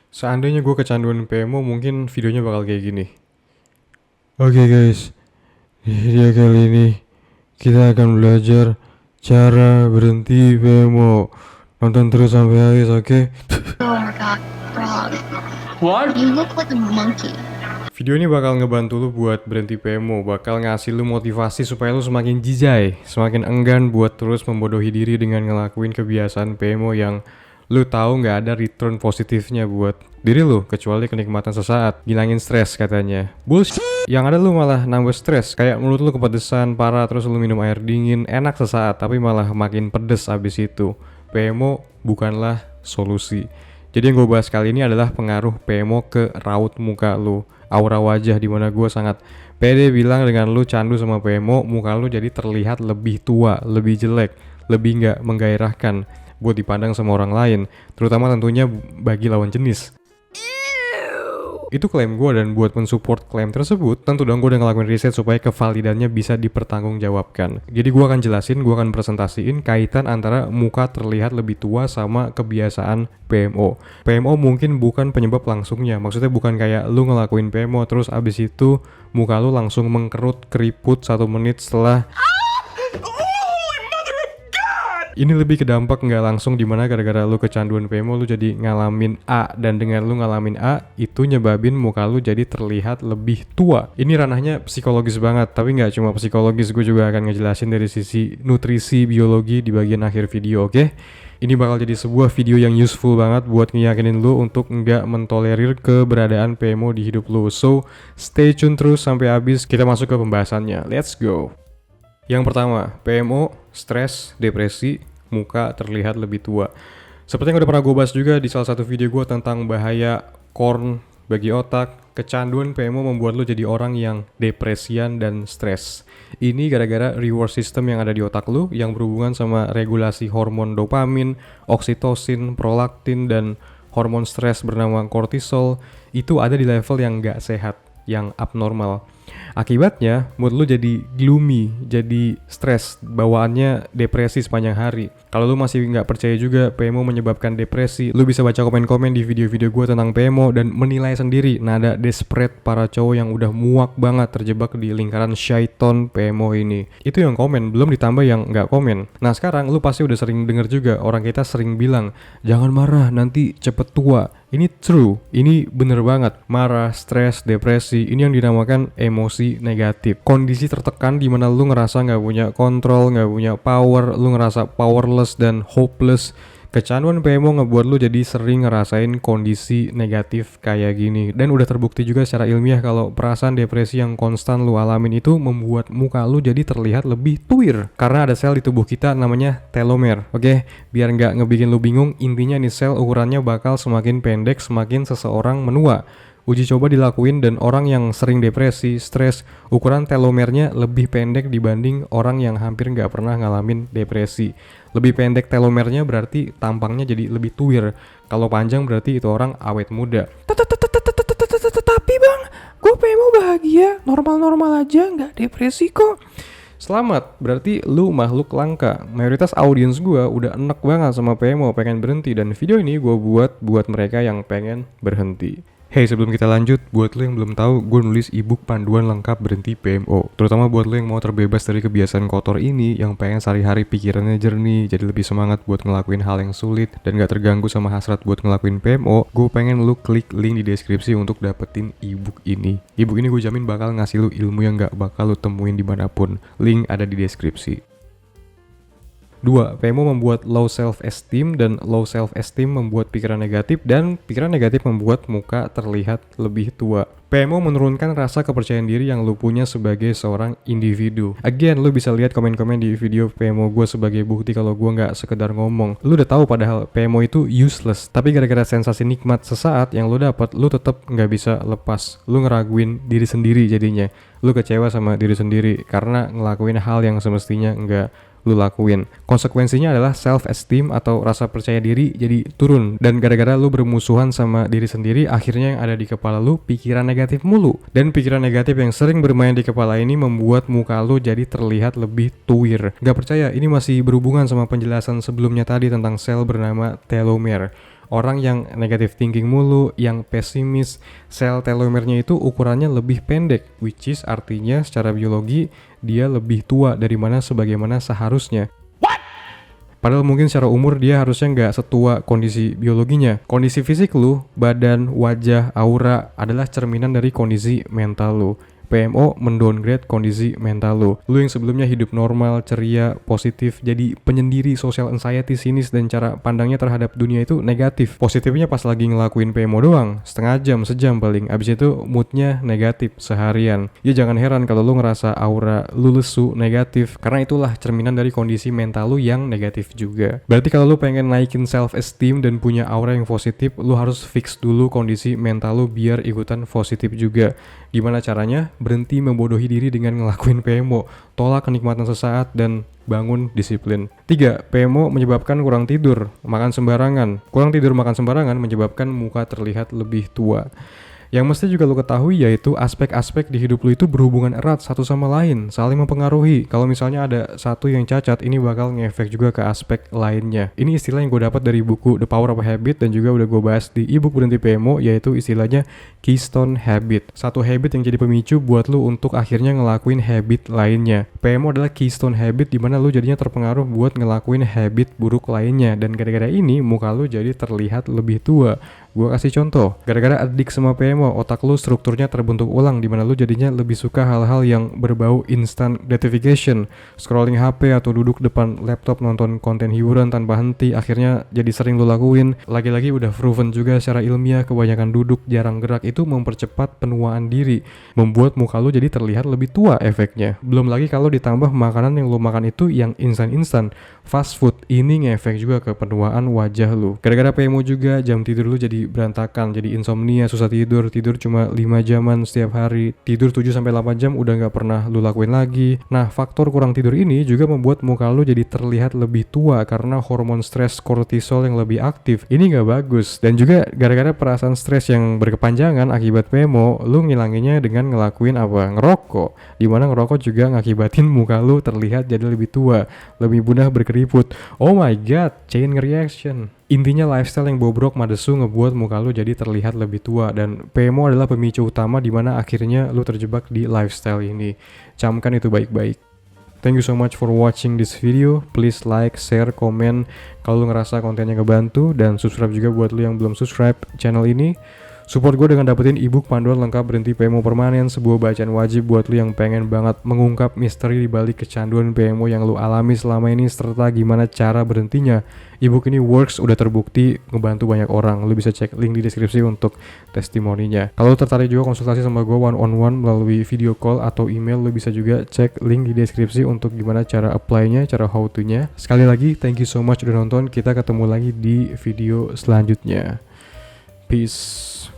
Seandainya gue kecanduan PMO, mungkin videonya bakal kayak gini. Oke guys, di video kali ini kita akan belajar cara berhenti PMO. Nonton terus sampai habis, oke? Oh my god, frog. What? You look like a monkey. Video ini bakal ngebantu lu buat berhenti PMO, bakal ngasih lu motivasi supaya lu semakin jijai, semakin enggan buat terus membodohi diri dengan ngelakuin kebiasaan PMO yang lu tahu nggak ada return positifnya buat diri lu, kecuali kenikmatan sesaat, ngilangin stres katanya. Bullshit. Yang ada lu malah nambah stres, kayak mulut lu kepedesan parah, terus lu minum air dingin, enak sesaat, tapi malah makin pedes abis itu. PMO bukanlah solusi. Jadi yang gue bahas kali ini adalah pengaruh PMO ke raut muka lu, aura wajah, dimana gue sangat pede bilang dengan lu candu sama PMO, muka lu jadi terlihat lebih tua, lebih jelek, lebih nggak menggairahkan buat dipandang sama orang lain, terutama tentunya bagi lawan jenis. Itu klaim gue, dan buat mensupport klaim tersebut, tentu dong gue udah ngelakuin riset supaya kevalidannya bisa dipertanggungjawabkan. Jadi gue akan jelasin, gue akan presentasiin kaitan antara muka terlihat lebih tua sama kebiasaan PMO. PMO mungkin bukan penyebab langsungnya, maksudnya bukan kayak lu ngelakuin PMO terus abis itu muka lu langsung mengkerut keriput 1 menit setelah. Ini lebih ke dampak nggak langsung, dimana gara-gara lu kecanduan PMO lu jadi ngalamin A, dan dengan lu ngalamin A itu nyebabin muka lu jadi terlihat lebih tua. Ini ranahnya psikologis banget, tapi nggak cuma psikologis, gue juga akan ngejelasin dari sisi nutrisi biologi di bagian akhir video, oke? Ini bakal jadi sebuah video yang useful banget buat ngeyakinin lu untuk nggak mentolerir keberadaan PMO di hidup lu. So, stay tune terus sampai habis, kita masuk ke pembahasannya. Let's go! Yang pertama, PMO, stres, depresi, muka terlihat lebih tua. Seperti yang udah pernah gue bahas juga di salah satu video gue tentang bahaya corn bagi otak, kecanduan PMO membuat lo jadi orang yang depresian dan stres. Ini gara-gara reward system yang ada di otak lo yang berhubungan sama regulasi hormon dopamin, oksitosin, prolaktin, dan hormon stres bernama kortisol itu ada di level yang gak sehat, yang abnormal. Akibatnya mood lu jadi gloomy, jadi stres, bawaannya depresi sepanjang hari. Kalau lu masih nggak percaya juga PMO menyebabkan depresi, lu bisa baca komen-komen di video-video gue tentang PMO dan menilai sendiri nada desperate para cowok yang udah muak banget terjebak di lingkaran syaiton PMO ini. Itu yang komen, belum ditambah yang nggak komen. Nah sekarang lu pasti udah sering denger juga orang kita sering bilang, jangan marah nanti cepet tua. Ini true, ini bener banget. Marah, stres, depresi, ini yang dinamakan emosi negatif. Kondisi tertekan di mana lu ngerasa nggak punya kontrol, nggak punya power, lu ngerasa powerless dan hopeless. Kecanduan PMO ngebuat lu jadi sering ngerasain kondisi negatif kayak gini. Dan udah terbukti juga secara ilmiah kalau perasaan depresi yang konstan lu alamin itu membuat muka lu jadi terlihat lebih tuir. Karena ada sel di tubuh kita namanya telomer. Oke, biar nggak ngebikin lu bingung, intinya nih sel ukurannya bakal semakin pendek semakin seseorang menua. Uji coba dilakuin dan orang yang sering depresi, stres, ukuran telomernya lebih pendek dibanding orang yang hampir nggak pernah ngalamin depresi. Lebih pendek telomernya berarti tampangnya jadi lebih tuir. Kalau panjang berarti itu orang awet muda. Tapi bang, gue PMO bahagia, normal-normal aja, nggak depresi kok. Selamat, berarti lu makhluk langka. Mayoritas audiens gue udah enek banget sama PMO, pengen berhenti. Dan video ini gue buat mereka yang pengen berhenti. Hey, sebelum kita lanjut, buat lo yang belum tahu, gue nulis ebook panduan lengkap berhenti PMO. Terutama buat lo yang mau terbebas dari kebiasaan kotor ini, yang pengen sehari-hari pikirannya jernih, jadi lebih semangat buat ngelakuin hal yang sulit, dan gak terganggu sama hasrat buat ngelakuin PMO, gue pengen lo klik link di deskripsi untuk dapetin ebook ini. Ebook ini gue jamin bakal ngasih lo ilmu yang gak bakal lo temuin dimanapun. Link ada di deskripsi. 2. PMO membuat low self-esteem, dan low self-esteem membuat pikiran negatif, dan pikiran negatif membuat muka terlihat lebih tua. PMO menurunkan rasa kepercayaan diri yang lu punya sebagai seorang individu. Again, lu bisa lihat komen-komen di video PMO gue sebagai bukti kalau gue nggak sekedar ngomong. Lu udah tahu padahal PMO itu useless, tapi gara-gara sensasi nikmat sesaat yang lu dapat, lu tetap nggak bisa lepas. Lu ngeraguin diri sendiri jadinya. Lu kecewa sama diri sendiri karena ngelakuin hal yang semestinya nggak lu lakuin. Konsekuensinya adalah self-esteem atau rasa percaya diri jadi turun. Dan gara-gara lu bermusuhan sama diri sendiri, akhirnya yang ada di kepala lu pikiran negatif mulu. Dan pikiran negatif yang sering bermain di kepala ini membuat muka lu jadi terlihat lebih tuir. Gak percaya, ini masih berhubungan sama penjelasan sebelumnya tadi tentang sel bernama telomer. Orang yang negative thinking mulu, yang pesimis, sel telomernya itu ukurannya lebih pendek, which is artinya secara biologi dia lebih tua dari mana sebagaimana seharusnya. Padahal mungkin secara umur dia harusnya nggak setua kondisi biologinya. Kondisi fisik lu, badan, wajah, aura adalah cerminan dari kondisi mental lu. PMO mendowngrade kondisi mental lu. Lu yang sebelumnya hidup normal, ceria, positif, jadi penyendiri, social anxiety, sinis, dan cara pandangnya terhadap dunia itu negatif. Positifnya pas lagi ngelakuin PMO doang, setengah jam, sejam paling. Abis itu moodnya negatif seharian. Ya jangan heran kalau lu ngerasa aura lu lesu, negatif, karena itulah cerminan dari kondisi mental lu yang negatif juga. Berarti kalau lu pengen naikin self esteem dan punya aura yang positif, lu harus fix dulu kondisi mental lu biar ikutan positif juga. Gimana caranya? Berhenti membodohi diri dengan ngelakuin PMO, tolak kenikmatan sesaat, dan bangun disiplin. 3. PMO menyebabkan kurang tidur, makan sembarangan. Kurang tidur makan sembarangan menyebabkan muka terlihat lebih tua. Yang mesti juga lo ketahui yaitu aspek-aspek di hidup lo itu berhubungan erat satu sama lain, saling mempengaruhi. Kalau misalnya ada satu yang cacat, ini bakal ngefek juga ke aspek lainnya. Ini istilah yang gue dapat dari buku The Power of Habit dan juga udah gue bahas di ebook Berhenti PMO, yaitu istilahnya Keystone Habit. Satu habit yang jadi pemicu buat lo untuk akhirnya ngelakuin habit lainnya. PMO adalah Keystone Habit di mana lo jadinya terpengaruh buat ngelakuin habit buruk lainnya, dan gara-gara ini muka lo jadi terlihat lebih tua. Gue kasih contoh, gara-gara adik sama PMO, otak lu strukturnya terbentuk ulang di mana lu jadinya lebih suka hal-hal yang berbau instant gratification, scrolling HP atau duduk depan laptop nonton konten hiburan tanpa henti, akhirnya jadi sering lu lakuin. Lagi-lagi udah proven juga secara ilmiah, kebanyakan duduk, jarang gerak itu mempercepat penuaan diri, membuat muka lu jadi terlihat lebih tua efeknya. Belum lagi kalau ditambah makanan yang lu makan itu yang instan-instan, fast food, ini ngefek juga ke penuaan wajah lu. Gara-gara PMO juga jam tidur lu jadi berantakan, jadi insomnia, susah tidur cuma 5 jaman setiap hari, tidur 7-8 jam udah gak pernah lu lakuin lagi. Nah, faktor kurang tidur ini juga membuat muka lu jadi terlihat lebih tua karena hormon stres kortisol yang lebih aktif. Ini gak bagus, dan juga gara-gara perasaan stres yang berkepanjangan akibat PMO, lu ngilanginnya dengan ngelakuin apa? Ngerokok, dimana ngerokok juga ngakibatin muka lu terlihat jadi lebih tua, lebih mudah berkeriput. Oh my god, chain reaction. Intinya lifestyle yang bobrok madesu ngebuat muka lu jadi terlihat lebih tua, dan PMO adalah pemicu utama di mana akhirnya lu terjebak di lifestyle ini. Camkan itu baik-baik. Thank you so much for watching this video. Please like, share, komen kalau lu ngerasa kontennya ngebantu, dan subscribe juga buat lu yang belum subscribe channel ini. Support gue dengan dapetin ebook panduan lengkap Berhenti PMO Permanen, sebuah bacaan wajib buat lu yang pengen banget mengungkap misteri di balik kecanduan PMO yang lu alami selama ini serta gimana cara berhentinya. Ebook ini works, udah terbukti ngebantu banyak orang. Lu bisa cek link di deskripsi untuk testimoninya. Kalau lu tertarik juga konsultasi sama gue one-on-one melalui video call atau email, lu bisa juga cek link di deskripsi untuk gimana cara apply-nya, cara how to-nya. Sekali lagi, thank you so much udah nonton. Kita ketemu lagi di video selanjutnya. Peace.